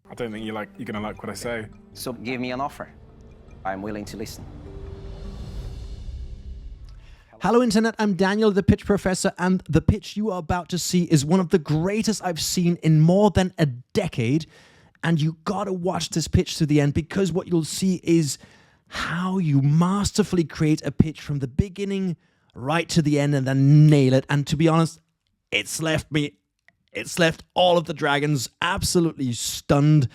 I don't think you're gonna like what I say. So give me an offer. I'm willing to listen. Hello Internet, I'm Daniel, the Pitch Professor, and the pitch you are about to see is one of the greatest I've seen in more than a decade. And you gotta watch this pitch to the end, because what you'll see is how you masterfully create a pitch from the beginning right to the end and then nail it. And to be honest, it's left all of the dragons absolutely stunned.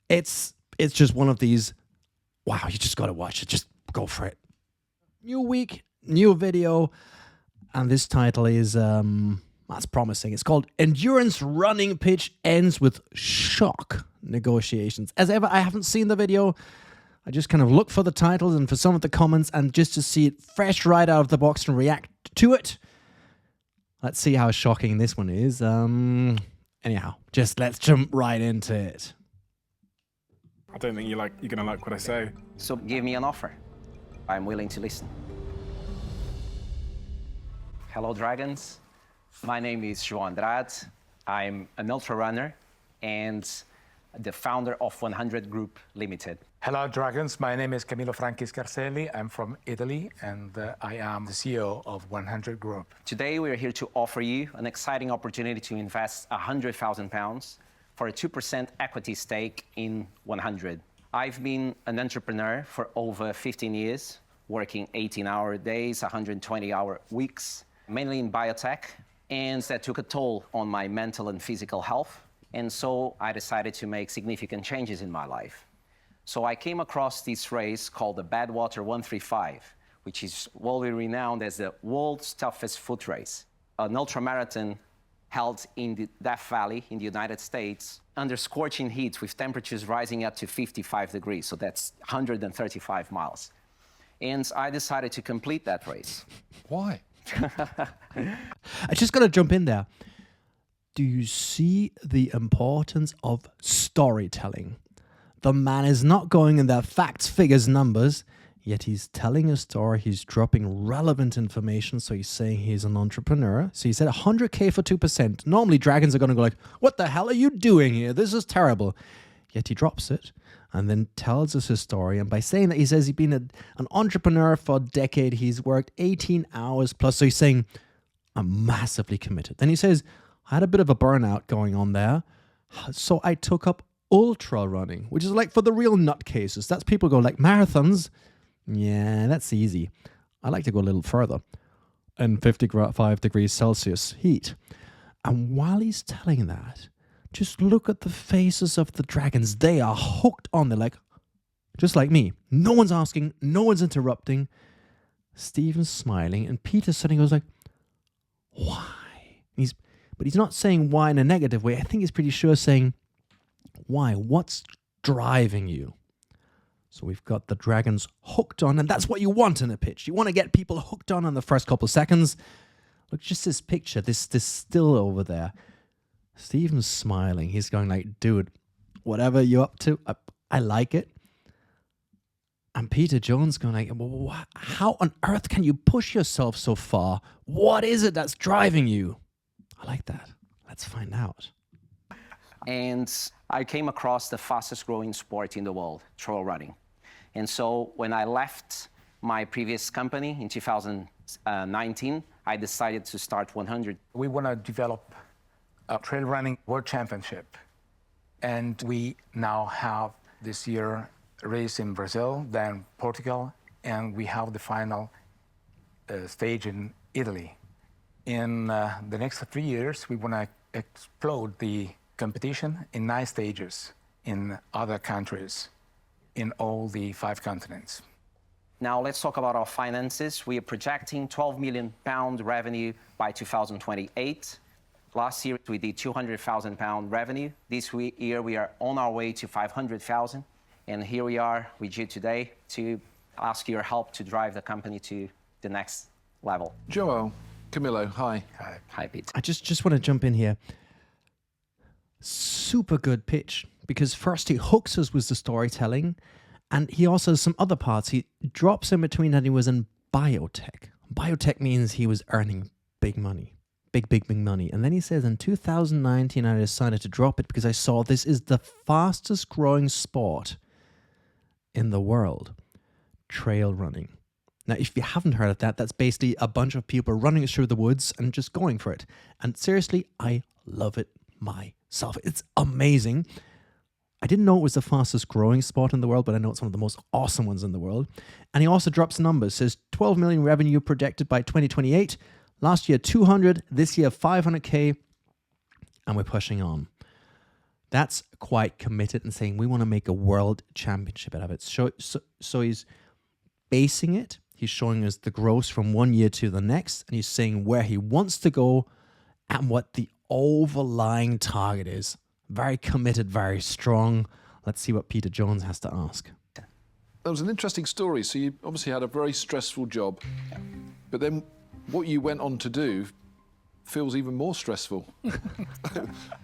It's just one of these, wow, you just gotta watch it, just go for it. New week, new video, and this title is that's promising. It's called Endurance Running Pitch Ends with Shock Negotiations. As ever, I haven't seen the video. I just kind of look for the titles and for some of the comments, and just to see it fresh right out of the box and react to it. Let's see how shocking this one is. Anyhow, just let's jump right into it. I don't think you're gonna like what I say. So give me an offer. I'm willing to listen. Hello, dragons. My name is João Andrade. I'm an ultra runner and the founder of 100 Group Limited. Hello, dragons. My name is Camillo Franchi Scarselli. I'm from Italy, and I am the CEO of 100 Group. Today, we are here to offer you an exciting opportunity to invest £100,000 for a 2% equity stake in 100. I've been an entrepreneur for over 15 years, working 18-hour days, 120-hour weeks, mainly in biotech, and that took a toll on my mental and physical health. And so I decided to make significant changes in my life. So I came across this race called the Badwater 135, which is worldly renowned as the world's toughest foot race, an ultramarathon held in the Death Valley in the United States under scorching heat with temperatures rising up to 55 degrees. So that's 135 miles. And I decided to complete that race. Why? I just got to jump in there. Do you see the importance of storytelling? The man is not going in their facts, figures, numbers, yet he's telling a story. He's dropping relevant information. So he's saying he's an entrepreneur. So he said 100K for 2%. Normally dragons are going to go like, what the hell are you doing here? This is terrible. Yet he drops it and then tells us his story. And by saying that, he says he's been an entrepreneur for a decade. He's worked 18 hours plus. So he's saying, I'm massively committed. Then he says, I had a bit of a burnout going on there. So I took up ultra running, which is like for the real nutcases. That's people go like marathons. Yeah, that's easy. I like to go a little further. And 55 degrees Celsius heat. And while he's telling that, just look at the faces of the dragons. They are hooked on. They're like, just like me. No one's asking. No one's interrupting. Stephen's smiling. And Peter suddenly goes like, why? But he's not saying why in a negative way. I think he's pretty sure saying, why? What's driving you? So we've got the dragons hooked on, and that's what you want in a pitch. You want to get people hooked on in the first couple of seconds. Look, just this picture, this still over there. Stephen's smiling. He's going like, dude, whatever you're up to, I like it. And Peter Jones going like, well, how on earth can you push yourself so far? What is it that's driving you? I like that. Let's find out. And I came across the fastest growing sport in the world, trail running. And so when I left my previous company in 2019, I decided to start 100. We want to develop a trail running world championship. And we now have this year a race in Brazil, then Portugal, and we have the final stage in Italy. In the next 3 years, we want to explode the competition in 9 stages in other countries, in all the 5 continents. Now let's talk about our finances. We are projecting £12 million revenue by 2028. Last year we did £200,000 revenue. This year we are on our way to 500,000. And here we are with you today to ask your help to drive the company to the next level. João, Camillo, hi. Hi, Pete. I just want to jump in here. Super good pitch, because first he hooks us with the storytelling, and he also has some other parts. He drops in between that he was in biotech. Biotech means he was earning big money. big money. And then he says, in 2019, I decided to drop it because I saw this is the fastest growing sport in the world, trail running. Now, if you haven't heard of that, that's basically a bunch of people running through the woods and just going for it. And seriously, I love it myself. It's amazing. I didn't know it was the fastest growing sport in the world, but I know it's one of the most awesome ones in the world. And he also drops numbers, says 12 million revenue projected by 2028. Last year, 200, this year, 500K, and we're pushing on. That's quite committed and saying we want to make a world championship out of it. So he's basing it. He's showing us the growth from one year to the next, and he's saying where he wants to go and what the overlying target is. Very committed, very strong. Let's see what Peter Jones has to ask. That was an interesting story. So you obviously had a very stressful job, but then what you went on to do feels even more stressful.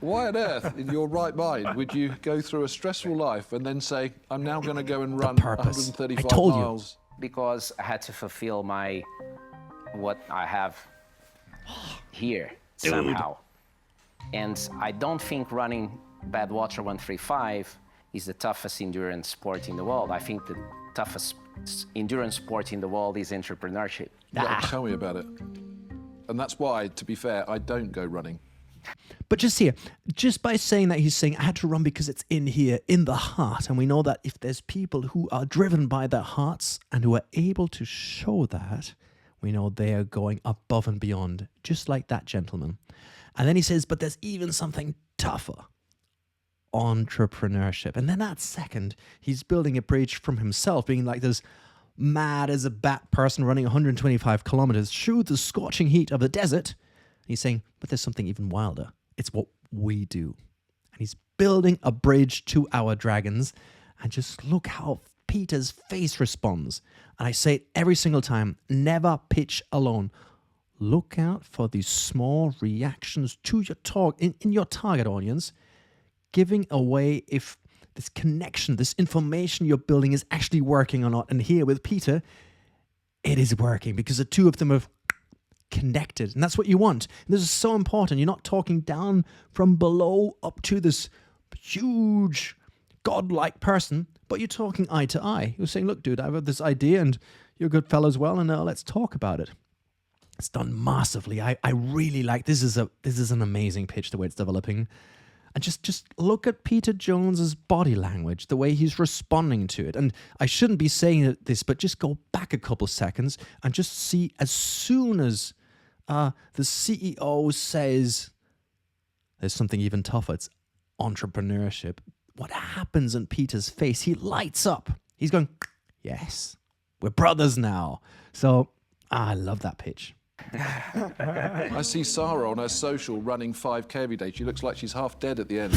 Why on earth, in your right mind, would you go through a stressful life and then say, I'm now going to go and run 135 miles? Because I had to fulfill what I have here somehow. And I don't think running Badwater 135 is the toughest endurance sport in the world. I think the toughest endurance sport in the world is entrepreneurship. Yeah, tell me about it. And that's why, to be fair, I don't go running. But just by saying that, he's saying, I had to run because it's in here, in the heart. And we know that if there's people who are driven by their hearts and who are able to show that, we know they are going above and beyond, just like that gentleman. And then he says, but there's even something tougher, entrepreneurship. And then that second, he's building a bridge from himself, being like this mad as a bat person running 125 kilometers through the scorching heat of the desert. And he's saying, but there's something even wilder. It's what we do. And he's building a bridge to our dragons. And just look how Peter's face responds. And I say it every single time, never pitch alone. Look out for these small reactions to your talk in your target audience, giving away if this connection, this information you're building is actually working or not. And here with Peter, it is working because the two of them have connected. And that's what you want. And this is so important. You're not talking down from below up to this huge godlike person, but you're talking eye to eye. You're saying, look, dude, I've had this idea and you're a good fellow as well, and let's talk about it. It's done massively. I really like this. Is an amazing pitch, the way it's developing. And just look at Peter Jones's body language, the way he's responding to it. And I shouldn't be saying this, but just go back a couple seconds and just see as soon as the CEO says there's something even tougher, it's entrepreneurship. What happens in Peter's face? He lights up. He's going, yes, we're brothers now. So I love that pitch. I see Sarah on her social running 5K every day. She looks like she's half dead at the end.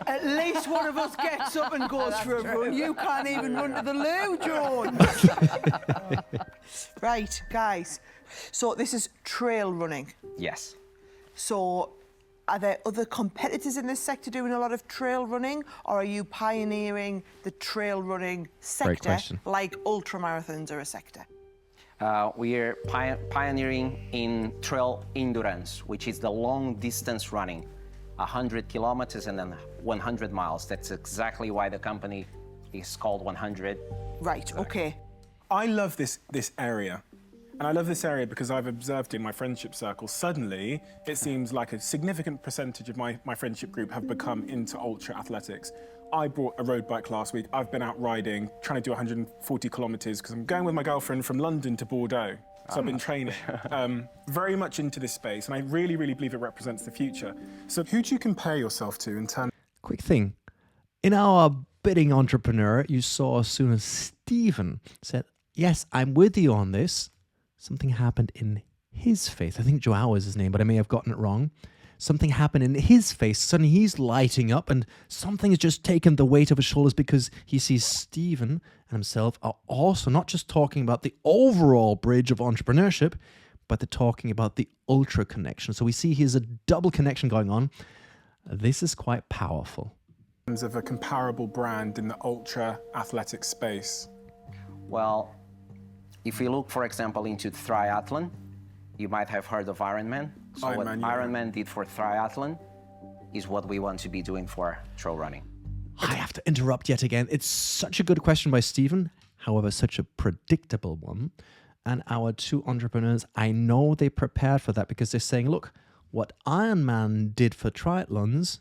At least one of us gets up and goes for a run. You can't even run to the loo, John. Right, guys. So this is trail running. Yes. So are there other competitors in this sector doing a lot of trail running, or are you pioneering the trail running sector like ultramarathons are a sector? We are pioneering in trail endurance, which is the long distance running, 100 kilometers and then 100 miles. That's exactly why the company is called 100. Right, okay. I love this area. And I love this area because I've observed in my friendship circle, suddenly it seems like a significant percentage of my friendship group have become into ultra athletics. I bought a road bike last week. I've been out riding, trying to do 140 kilometers because I'm going with my girlfriend from London to Bordeaux. So I've been training very much into this space, and I really, really believe it represents the future. So who do you compare yourself to in terms? Quick thing. In our bidding entrepreneur, you saw as soon as Stephen said, yes, I'm with you on this, something happened in his face. I think Joao is his name, but I may have gotten it wrong. Something happened in his face. Suddenly he's lighting up and something has just taken the weight of his shoulders because he sees Stephen and himself are also not just talking about the overall bridge of entrepreneurship, but they're talking about the ultra connection. So we see here's a double connection going on. This is quite powerful. Of a comparable brand in the ultra athletic space? Well, if we look, for example, into triathlon, You might have heard of Ironman. So what Ironman, yeah. Ironman did for triathlon is what we want to be doing for trail running. I have to interrupt yet again. It's such a good question by Stephen, however, such a predictable one. And our two entrepreneurs, I know they prepared for that because they're saying, look, what Ironman did for triathlons,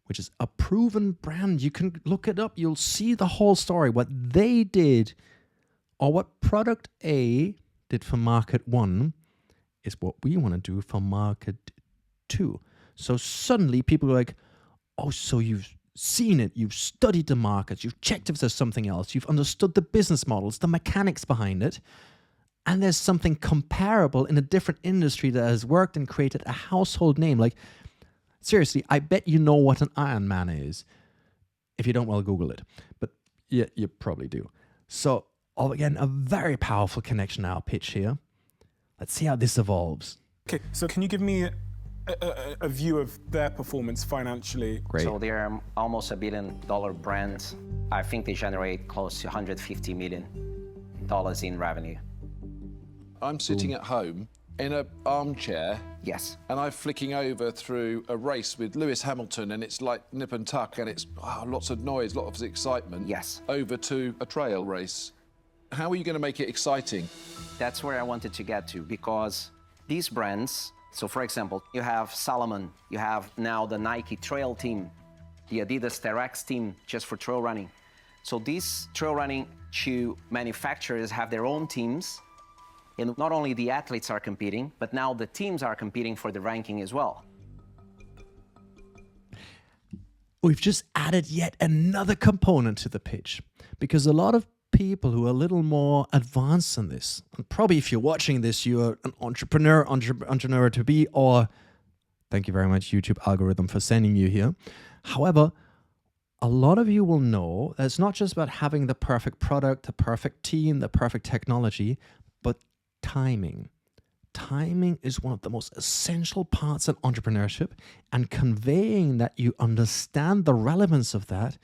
which is a proven brand, you can look it up, you'll see the whole story. What they did, or what product A did for market 1, is what we want to do for market 2. So suddenly people are like, oh, so you've seen it, you've studied the markets, you've checked if there's something else, you've understood the business models, the mechanics behind it, and there's something comparable in a different industry that has worked and created a household name. Like, seriously, I bet you know what an Ironman is. If you don't, well, Google it. But yeah, you probably do. So, again, a very powerful connection our pitch here. Let's see how this evolves. Okay, so can you give me a view of their performance financially? Great. So they're almost $1 billion brand. I think they generate close to $150 million in revenue. I'm sitting at home in an armchair Yes. and I'm flicking over through a race with Lewis Hamilton and it's like nip and tuck and it's lots of noise, lots of excitement. Yes. Over to a trail race. How are you going to make it exciting? That's where I wanted to get to, because these brands, so for example, you have Salomon, you have now the Nike Trail team, the Adidas Terex team just for trail running. So these trail running shoe manufacturers have their own teams, and not only the athletes are competing, but now the teams are competing for the ranking as well. We've just added yet another component to the pitch, because a lot of people who are a little more advanced in this, and probably if you're watching this, you're an entrepreneur to be, or thank you very much, YouTube algorithm, for sending you here. However, a lot of you will know that it's not just about having the perfect product, the perfect team, the perfect technology, but timing. Timing is one of the most essential parts in entrepreneurship, and conveying that you understand the relevance of that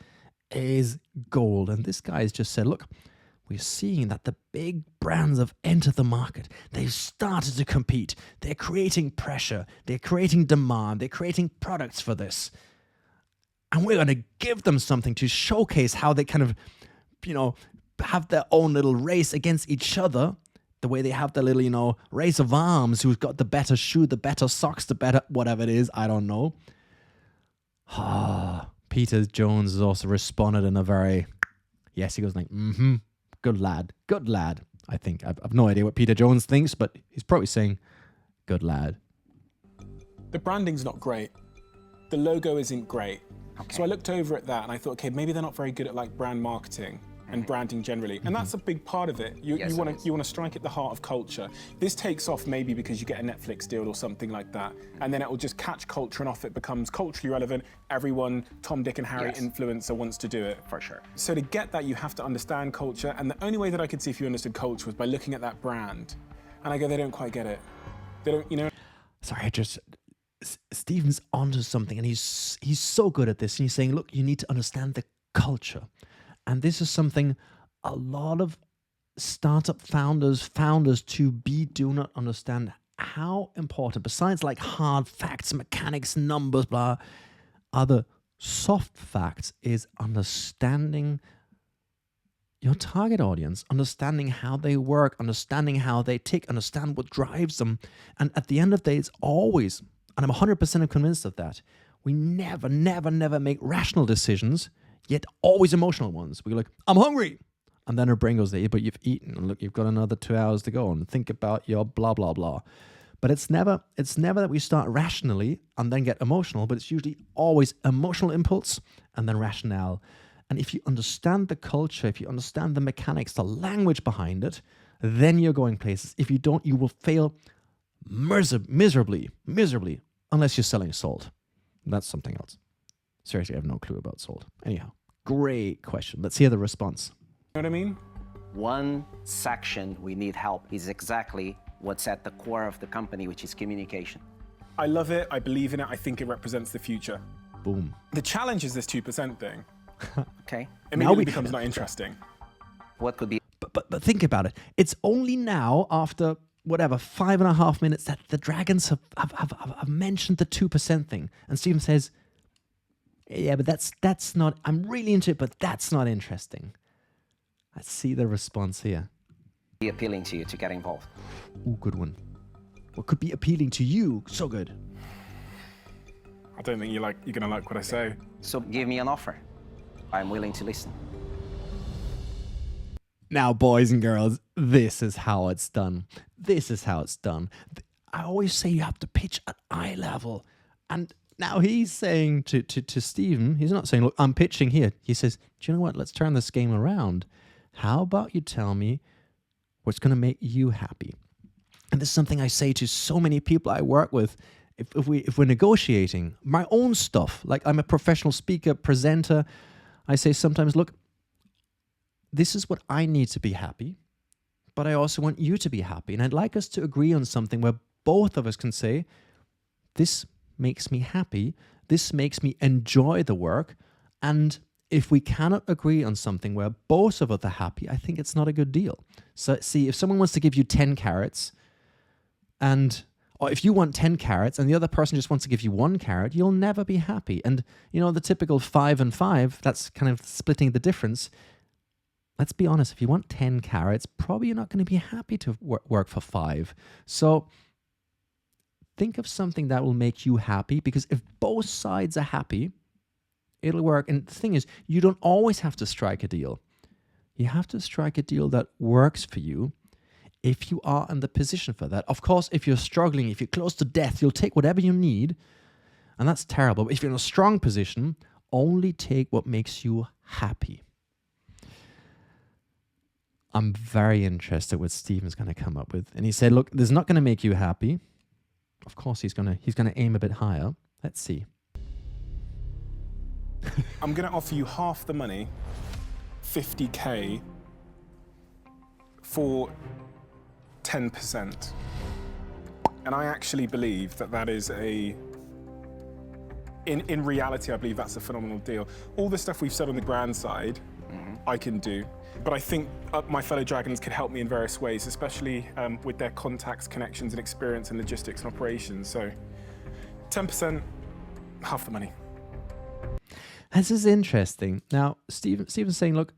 is gold. And this guy has just said, look, we're seeing that the big brands have entered the market. They've started to compete. They're creating pressure. They're creating demand. They're creating products for this. And we're going to give them something to showcase how they kind of, have their own little race against each other, the way they have their little, race of arms, who's got the better shoe, the better socks, the better whatever it is, I don't know. Peter Jones has also responded in a very, yes, he goes like, good lad, I think. I've no idea what Peter Jones thinks, but he's probably saying, good lad. The branding's not great. The logo isn't great. Okay. So I looked over at that and I thought, okay, maybe they're not very good at like brand marketing and branding generally. And that's a big part of it. You Yes, want it is. to strike at the heart of culture. This takes off maybe because you get a Netflix deal or something like that. And then it will just catch culture, and off it becomes culturally relevant. Everyone, Tom, Dick and Harry Yes. influencer wants to do it. For sure. So to get that, you have to understand culture. And the only way that I could see if you understood culture was by looking at that brand. And I go, they don't quite get it. They don't, Sorry, Stephen's onto something, and he's so good at this. And he's saying, look, you need to understand the culture. And this is something a lot of startup founders to be do not understand how important, besides like hard facts, mechanics, numbers, blah, other soft facts is understanding your target audience, understanding how they work, understanding how they tick, understand what drives them. And at the end of the day, it's always, and I'm 100% convinced of that, we never make rational decisions, yet always emotional ones. We're like, I'm hungry. And then our brain goes, yeah, but you've eaten. And look, you've got another 2 hours to go. And think about your blah, blah, blah. But it's never that we start rationally and then get emotional, but it's usually always emotional impulse and then rationale. And if you understand the culture, if you understand the mechanics, the language behind it, then you're going places. If you don't, you will fail miserably, unless you're selling salt. That's something else. Seriously, I have no clue about salt. Anyhow, great question. Let's hear the response. You know what I mean? One section we need help is exactly what's at the core of the company, which is communication. I love it. I believe in it. I think it represents the future. Boom. The challenge is this 2% thing. Okay. Immediately becomes not interesting. What could be? But think about it. It's only now, after whatever, 5.5 minutes that the dragons have mentioned the 2% thing. And Stephen says, yeah, but that's not, I'm really into it, but that's not interesting. Let's see the response here. Be appealing to you to get involved. Ooh, good one. What could be appealing to you? So good. I don't think you're gonna like what I say. So give me an offer. I'm willing to listen. Now, boys and girls, this is how it's done. This is how it's done. I always say you have to pitch at eye level. And now he's saying to Stephen, he's not saying, look, I'm pitching here. He says, do you know what? Let's turn this game around. How about you tell me what's going to make you happy? And this is something I say to so many people I work with. If we're negotiating my own stuff, like I'm a professional speaker, presenter, I say sometimes, look, this is what I need to be happy, but I also want you to be happy. And I'd like us to agree on something where both of us can say, this makes me happy, this makes me enjoy the work. And if we cannot agree on something where both of us are happy, I think it's not a good deal. So see, if someone wants to give you 10 carrots, or if you want 10 carrots and the other person just wants to give you 1 carrot, you'll never be happy. And you know, the typical 5 and 5, that's kind of splitting the difference. Let's be honest, if you want 10 carrots, probably you're not going to be happy to work for 5. So think of something that will make you happy, because if both sides are happy, it'll work. And the thing is, you don't always have to strike a deal. You have to strike a deal that works for you if you are in the position for that. Of course, if you're struggling, if you're close to death, you'll take whatever you need, and that's terrible. But if you're in a strong position, only take what makes you happy. I'm very interested what Stephen's going to come up with. And he said, look, this is not going to make you happy. Of course, he's going to aim a bit higher. Let's see. I'm going to offer you half the money, 50K, for 10%. And I actually believe that is in reality, I believe that's a phenomenal deal. All the stuff we've said on the grand side, I can do. But I think my fellow dragons could help me in various ways, especially with their contacts, connections, and experience in logistics and operations. So 10%, half the money. This is interesting. Now, Stephen's saying, look,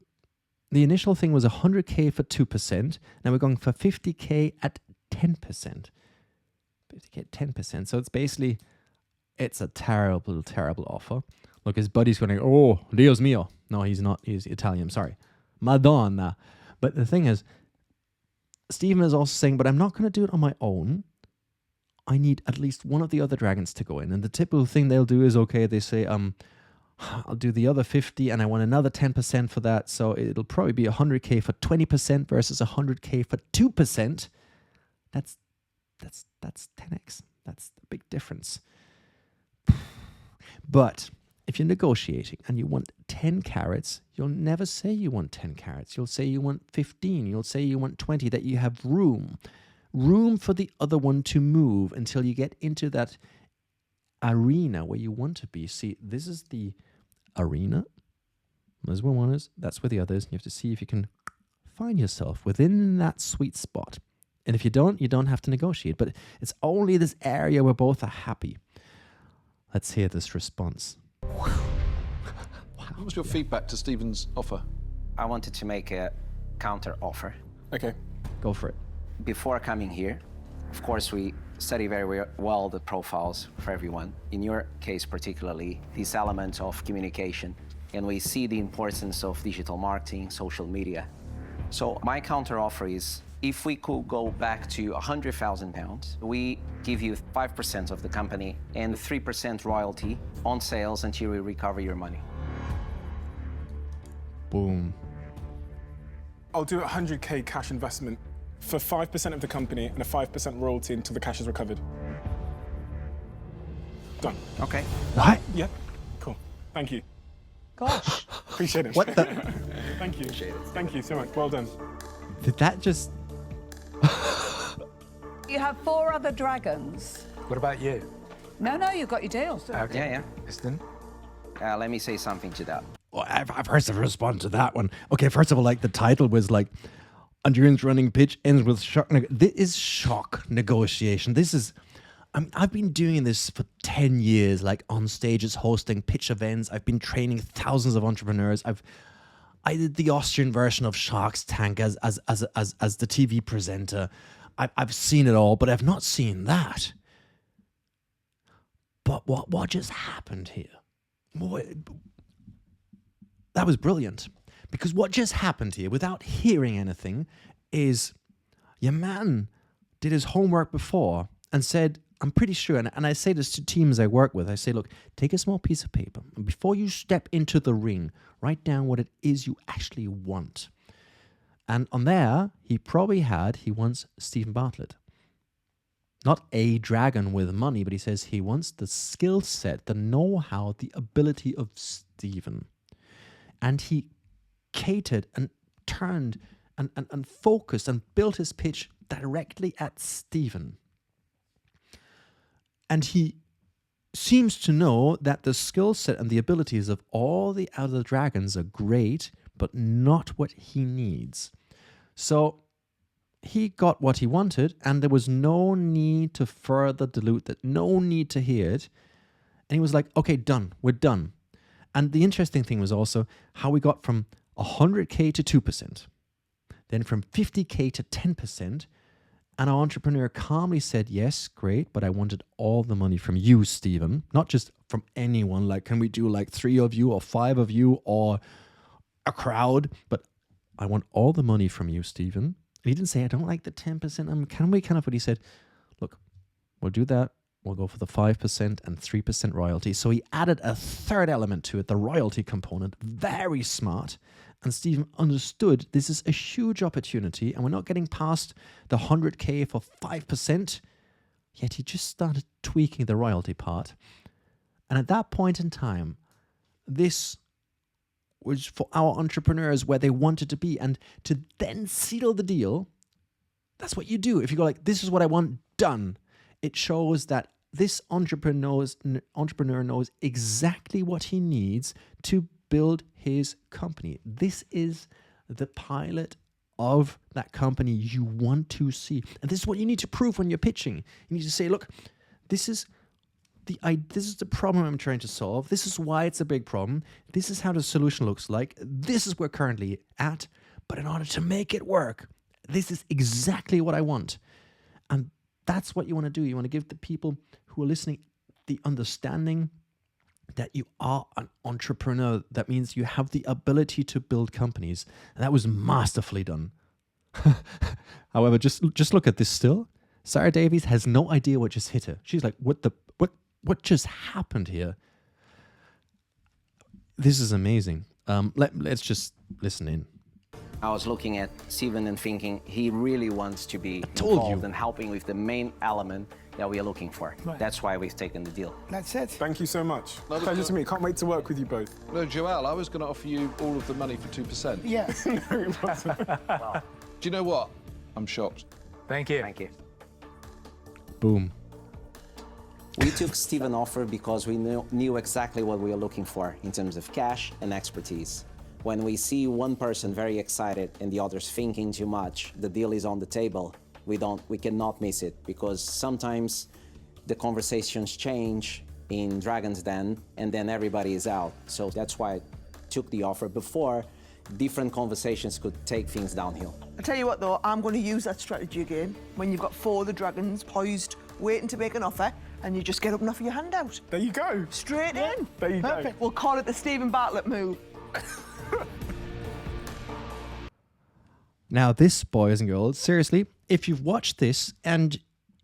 the initial thing was 100K for 2%. Now we're going for 50K at 10%. 50K at 10%. So it's basically, it's a terrible, terrible offer. Look, his buddy's going, oh, Dios mío. No, he's not. He's Italian. Sorry. Madonna. But the thing is, Stephen is also saying, but I'm not going to do it on my own. I need at least one of the other dragons to go in. And the typical thing they'll do is, okay, they say, I'll do the other 50 and I want another 10% for that. So it'll probably be 100K for 20% versus 100K for 2%. That's 10x. That's a big difference. But if you're negotiating and you want 10 carrots, you'll never say you want 10 carrots. You'll say you want 15. You'll say you want 20, that you have room for the other one to move until you get into that arena where you want to be. See, this is the arena. There's where one is. That's where the other is. You have to see if you can find yourself within that sweet spot. And if you don't have to negotiate. But it's only this area where both are happy. Let's hear this response. Wow. What was your feedback to Stephen's offer? I wanted to make a counter offer. Okay. Go for it. Before coming here, of course, we study very well the profiles for everyone. In your case, particularly, this element of communication. And we see the importance of digital marketing, social media. So my counter offer is, if we could go back to £100,000, we give you 5% of the company and 3% royalty on sales until we recover your money. Boom. I'll do 100K cash investment for 5% of the company and a 5% royalty until the cash is recovered. Done. Okay. What? Yeah, cool. Thank you. Gosh. Appreciate it. What the? Thank you. Thank you so much. Well done. Did that just... You have 4 other dragons. What about you? No, you've got your deals. Okay. Yeah. Listen. Let me say something to that. Well, I've first to respond to that one. Okay, first of all, like the title was like Endurance running pitch ends with shock. This is shock negotiation. This is. I've been doing this for 10 years, like on stages, hosting pitch events. I've been training thousands of entrepreneurs. I did the Austrian version of Shark's Tank as the TV presenter. I've seen it all, but I've not seen that. But what just happened here? That was brilliant. Because what just happened here, without hearing anything, is your man did his homework before and said, I'm pretty sure, and I say this to teams I work with, I say, look, take a small piece of paper, and before you step into the ring, write down what it is you actually want. And on there, he wants Stephen Bartlett. Not a dragon with money, but he says he wants the skill set, the know-how, the ability of Stephen. And he catered and turned and focused and built his pitch directly at Stephen. And he seems to know that the skill set and the abilities of all the other dragons are great, but not what he needs. So he got what he wanted, and there was no need to further dilute that, no need to hear it. And he was like, okay, done, we're done. And the interesting thing was also how we got from 100K to 2%, then from 50K to 10%. And our entrepreneur calmly said, yes, great, but I wanted all the money from you, Stephen, not just from anyone. Like, can we do like 3 of you or 5 of you or a crowd? But I want all the money from you, Stephen. And he didn't say, I don't like the 10%. Can we kind of, but he said, look, we'll do that. We'll go for the 5% and 3% royalty. So he added a third element to it, the royalty component. Very smart. And Stephen understood this is a huge opportunity and we're not getting past the 100K for 5%. Yet he just started tweaking the royalty part. And at that point in time, this was for our entrepreneurs where they wanted to be. And to then seal the deal, that's what you do. If you go like, this is what I want, done. It shows that this entrepreneur knows exactly what he needs to build his company. This is the pilot of that company you want to see. And this is what you need to prove when you're pitching. You need to say, look, this is the problem I'm trying to solve. This is why it's a big problem. This is how the solution looks like. This is where we're currently at. But in order to make it work, this is exactly what I want. And that's what you want to do. You want to give the people who are listening the understanding that you are an entrepreneur. That means you have the ability to build companies. And that was masterfully done. However, just look at this still. Sarah Davies has no idea what just hit her. She's like, what just happened here? This is amazing. Let's just listen in. I was looking at Stephen and thinking he really wants to be involved and helping with the main element that we are looking for. Right. That's why we've taken the deal. That's it. Thank you so much. Pleasure to me. Can't wait to work with you both. No, Joelle, I was going to offer you all of the money for 2%. Yeah. No, it wasn't. Well, Do you know what? I'm shocked. Thank you. thank you. Boom. We took Stephen's offer because we knew exactly what we were looking for in terms of cash and expertise. When we see one person very excited and the others thinking too much, the deal is on the table. We cannot miss it because sometimes the conversations change in Dragon's Den and then everybody is out. So that's why I took the offer before different conversations could take things downhill. I tell you what though, I'm going to use that strategy again when you've got 4 of the dragons poised, waiting to make an offer, and you just get up and offer your hand out. There you go. Straight in. There you go. We'll call it the Stephen Bartlett move. Now, this, boys and girls, seriously, if you've watched this and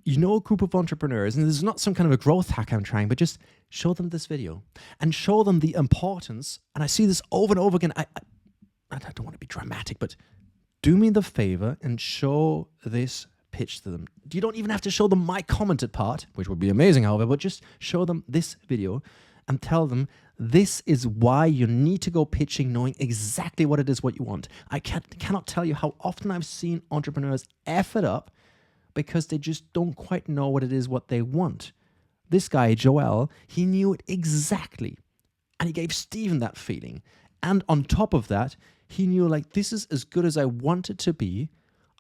you know a group of entrepreneurs, and this is not some kind of a growth hack I'm trying, but just show them this video and show them the importance. And I see this over and over again. I don't want to be dramatic, but do me the favor and show this pitch to them. You don't even have to show them my commented part, which would be amazing, however, but just show them this video and tell them this is why you need to go pitching knowing exactly what it is what you want. I cannot tell you how often I've seen entrepreneurs F it up because they just don't quite know what it is what they want. This guy, Joel, he knew it exactly. And he gave Stephen that feeling. And on top of that, he knew like this is as good as I want it to be,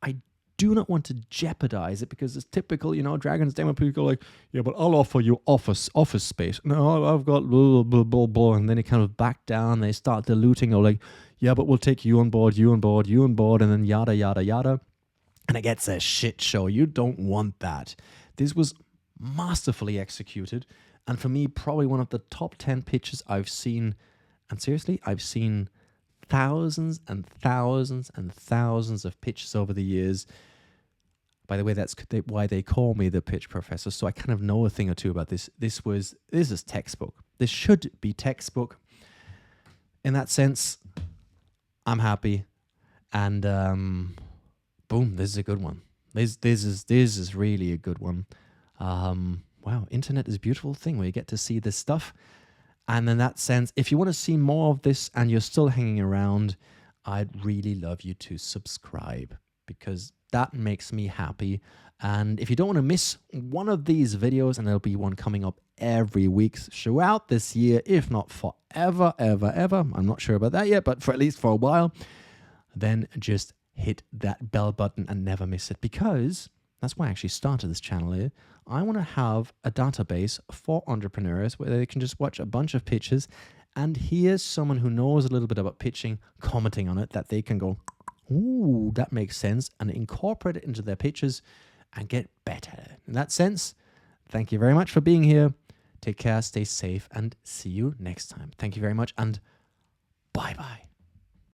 I do not want to jeopardize it because it's typical, Dragon's Den when people go like, yeah, but I'll offer you office space. No, I've got blah, blah, blah, blah. And then they kind of back down. They start diluting or like, yeah, but we'll take you on board, you on board, you on board, and then yada, yada, yada. And it gets a shit show. You don't want that. This was masterfully executed. And for me, probably one of the top 10 pitches I've seen. And seriously, I've seen thousands and thousands and thousands of pitches over the years. By the way, that's why they call me the pitch professor. So I kind of know a thing or two about this. This is textbook. This should be textbook. In that sense, I'm happy. And boom, this is a good one. This is really a good one. Wow, internet is a beautiful thing where you get to see this stuff. And in that sense, if you want to see more of this and you're still hanging around, I'd really love you to subscribe because that makes me happy. And if you don't want to miss one of these videos, and there'll be one coming up every week throughout this year, if not forever, ever, ever, I'm not sure about that yet, but for at least for a while, then just hit that bell button and never miss it, because that's why I actually started this channel here. I want to have a database for entrepreneurs where they can just watch a bunch of pitches and hear someone who knows a little bit about pitching commenting on it, that they can go, ooh, that makes sense, and incorporate it into their pitches and get better. In that sense, thank you very much for being here. Take care, stay safe, and see you next time. Thank you very much, and bye-bye.